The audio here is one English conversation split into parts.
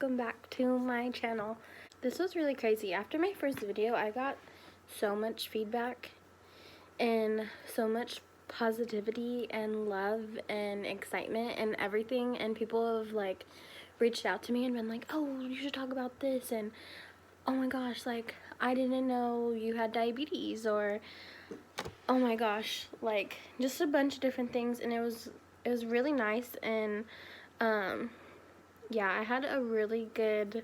welcome back to my channel. This was really crazy. After my first video, I got so much feedback and so much positivity and love and excitement and everything, and people have like reached out to me and been like, oh, you should talk about this, and oh my gosh, like I didn't know you had diabetes, or oh my gosh, like just a bunch of different things. And it was really nice. And yeah, I had a really good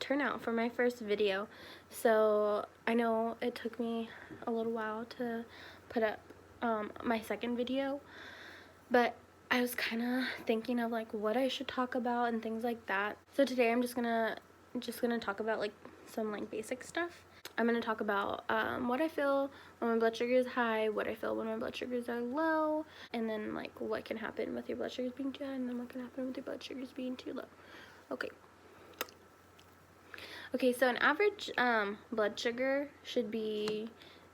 turnout for my first video. So I know it took me a little while to put up my second video, but I was kind of thinking of like what I should talk about and things like that. So today I'm just gonna talk about like some like basic stuff. I'm gonna talk about what I feel when my blood sugar is high, what I feel when my blood sugars are low, and then like what can happen with your blood sugars being too high, and then what can happen with your blood sugars being too low. Okay, so an average blood sugar should be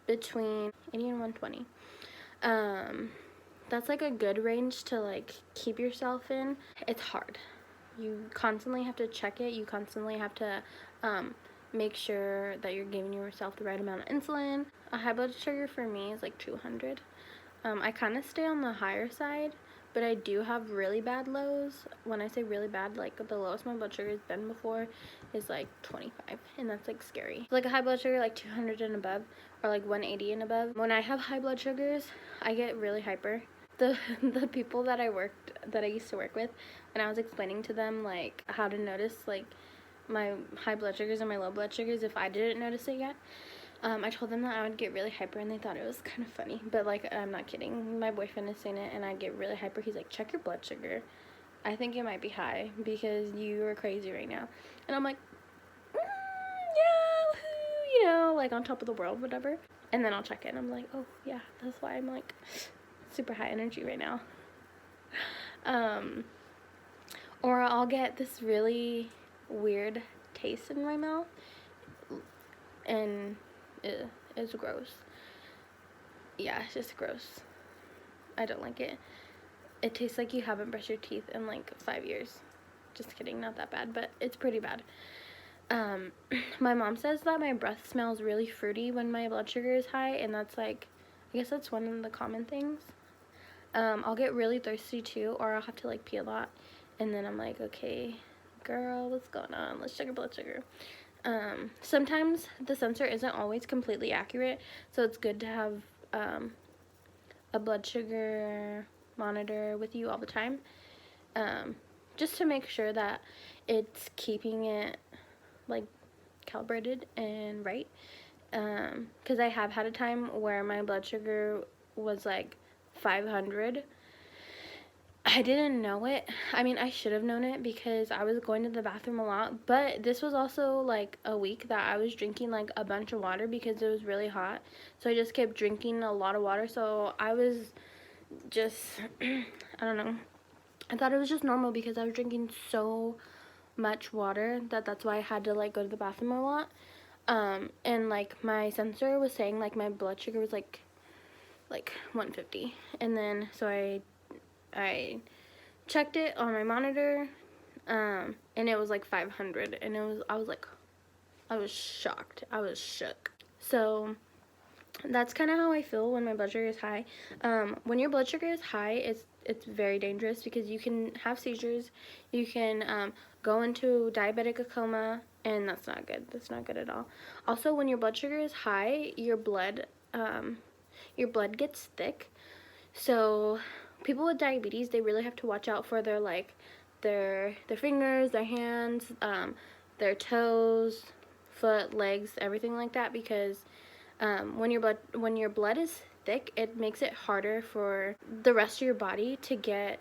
between 80 and 120. That's like a good range to like keep yourself in. It's hard. You constantly have to check it. You constantly have to make sure that you're giving yourself the right amount of insulin. A high blood sugar for me is like 200. I kind of stay on the higher side, but I do have really bad lows. When I say really bad, like the lowest my blood sugar has been before is like 25, and that's like scary. Like a high blood sugar like 200 and above, or like 180 and above. When I have high blood sugars, I get really hyper. The people that I used to work with, when I was explaining to them like how to notice like my high blood sugars and my low blood sugars if I didn't notice it yet, I told them that I would get really hyper, and they thought it was kind of funny. But like, I'm not kidding. My boyfriend is saying it, and I get really hyper. He's like, check your blood sugar. I think it might be high because you are crazy right now. And I'm like, yeah, woohoo, you know, like on top of the world, whatever. And then I'll check it, and I'm like, oh yeah, that's why I'm like super high energy right now. Or I'll get this really weird taste in my mouth, and it's gross. Yeah, it's just gross. I don't like it. It tastes like you haven't brushed your teeth in like 5 years. Just kidding, not that bad, but it's pretty bad. My mom says that my breath smells really fruity when my blood sugar is high, and that's like, I guess that's one of the common things. I'll get really thirsty too, or I'll have to like pee a lot, and then I'm like, okay, girl, what's going on? Let's check your blood sugar. Sometimes the sensor isn't always completely accurate, so it's good to have a blood sugar monitor with you all the time, just to make sure that it's keeping it like calibrated and right, because I have had a time where my blood sugar was like 500. I didn't know it. I mean, I should have known it because I was going to the bathroom a lot, but this was also like a week that I was drinking like a bunch of water because it was really hot. So I just kept drinking a lot of water. So I was just, I don't know. I thought it was just normal because I was drinking so much water that's why I had to like go to the bathroom a lot. And like my sensor was saying like my blood sugar was like 150, and then so I checked it on my monitor, and it was like 500, and I was shocked. I was shook. So that's kind of how I feel when my blood sugar is high. When your blood sugar is high, it's very dangerous because you can have seizures. You can go into diabetic coma, and that's not good. That's not good at all. Also, when your blood sugar is high, your blood gets thick. So people with diabetes, they really have to watch out for their fingers, their hands, their toes, foot, legs, everything like that, because when your blood is thick, it makes it harder for the rest of your body to get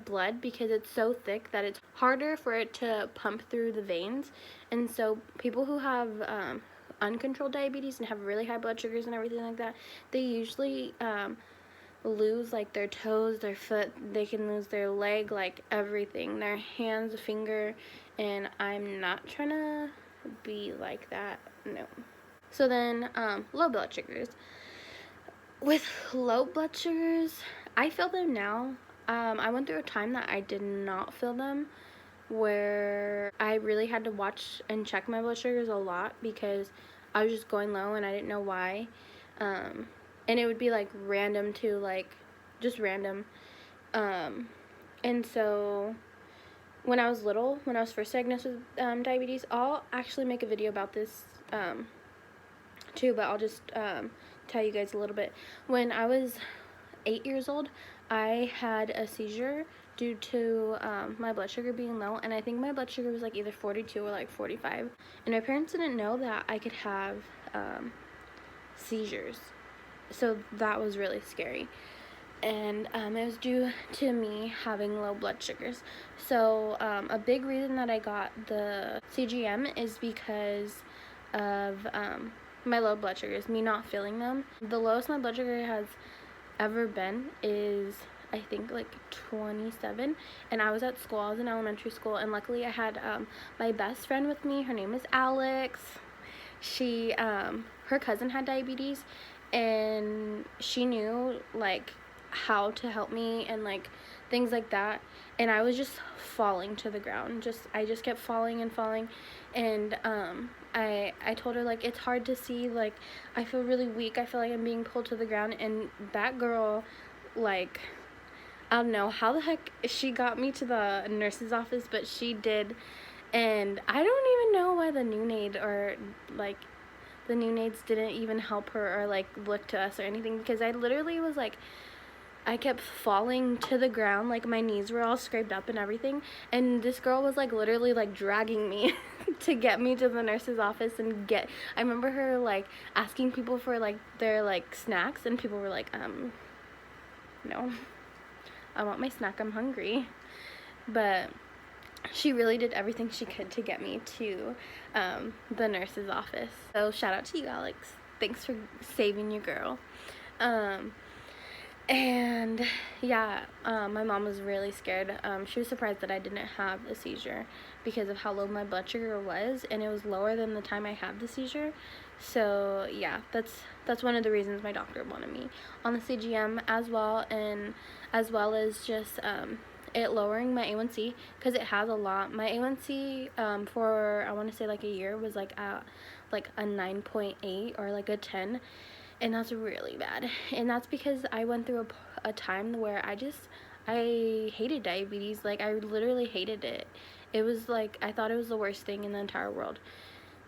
blood, because it's so thick that it's harder for it to pump through the veins. And so people who have uncontrolled diabetes and have really high blood sugars and everything like that, they usually lose like their toes, their foot, they can lose their leg, like everything, their hands, finger, and I'm not trying to be like that, no. So then low blood sugars. With low blood sugars, I feel them now. I went through a time that I did not feel them, where I really had to watch and check my blood sugars a lot because I was just going low and I didn't know why. And it would be like random too, like just random. And so when I was little, when I was first diagnosed with diabetes, I'll actually make a video about this too, but I'll just tell you guys a little bit. When I was 8 years old, I had a seizure due to my blood sugar being low, and I think my blood sugar was like either 42 or like 45, and my parents didn't know that I could have seizures, so that was really scary. And it was due to me having low blood sugars. So a big reason that I got the CGM is because of my low blood sugars, me not feeling them. The lowest my blood sugar has ever been is, I think, like 27, and I was at school. I was in elementary school, and luckily I had my best friend with me. Her name is Alex. She her cousin had diabetes, and she knew like how to help me and like things like that, and I was just falling to the ground. I just kept falling and falling, and I told her, like, it's hard to see, like, I feel really weak, I feel like I'm being pulled to the ground. And that girl, like, I don't know how the heck she got me to the nurse's office, but she did. And I don't even know why the neonates or like the neonates didn't even help her or like look to us or anything, because I literally was like, I kept falling to the ground, like my knees were all scraped up and everything, and this girl was like literally like dragging me to get me to the nurse's office and I remember her like asking people for like their like snacks, and people were like, no, I want my snack, I'm hungry. But she really did everything she could to get me to the nurse's office. So shout out to you, Alex. Thanks for saving your girl. And yeah, my mom was really scared. She was surprised that I didn't have a seizure because of how low my blood sugar was, and it was lower than the time I had the seizure. So yeah, that's one of the reasons my doctor wanted me on the CGM as well, and as well as just it lowering my A1C, because it has a lot. My A1C for, I want to say like a year, was like a 9.8 or like a 10. And that's really bad. And that's because I went through a time where I hated diabetes. Like, I literally hated it. It was like, I thought it was the worst thing in the entire world.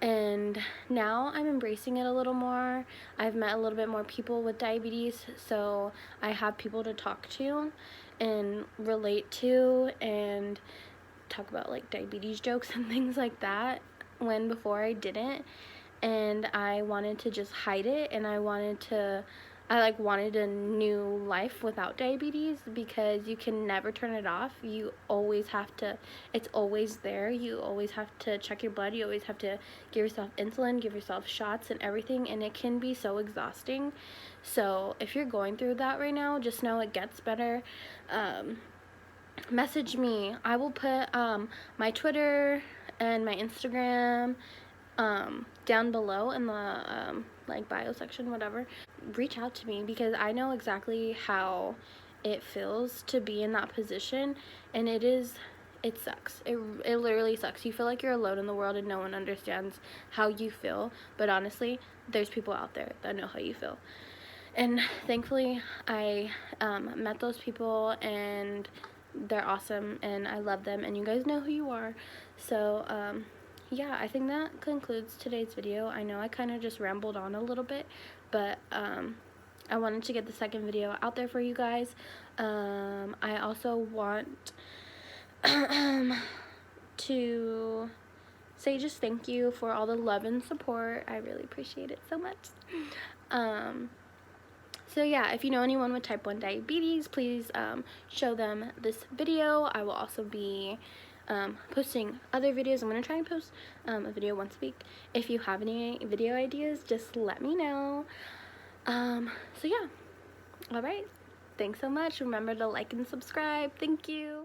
And now I'm embracing it a little more. I've met a little bit more people with diabetes, so I have people to talk to and relate to and talk about like diabetes jokes and things like that, when before I didn't. And I wanted to just hide it, and I wanted a new life without diabetes, because you can never turn it off. You always have to, it's always there. You always have to check your blood. You always have to give yourself insulin, give yourself shots and everything, and it can be so exhausting. So if you're going through that right now, just know it gets better. Message me. I will put my Twitter and my Instagram down below in the like bio section, whatever. Reach out to me, because I know exactly how it feels to be in that position, and it sucks. It literally sucks. You feel like you're alone in the world and no one understands how you feel, but honestly, there's people out there that know how you feel. And thankfully I met those people, and they're awesome, and I love them, and you guys know who you are. So yeah, I think that concludes today's video. I know I kind of just rambled on a little bit, but I wanted to get the second video out there for you guys. I also want to say just thank you for all the love and support. I really appreciate it so much. So yeah, if you know anyone with type 1 diabetes, please show them this video. I will also be posting other videos. I'm going to try and post a video once a week. If you have any video ideas, just let me know. So yeah, alright, thanks so much. Remember to like and subscribe. Thank you.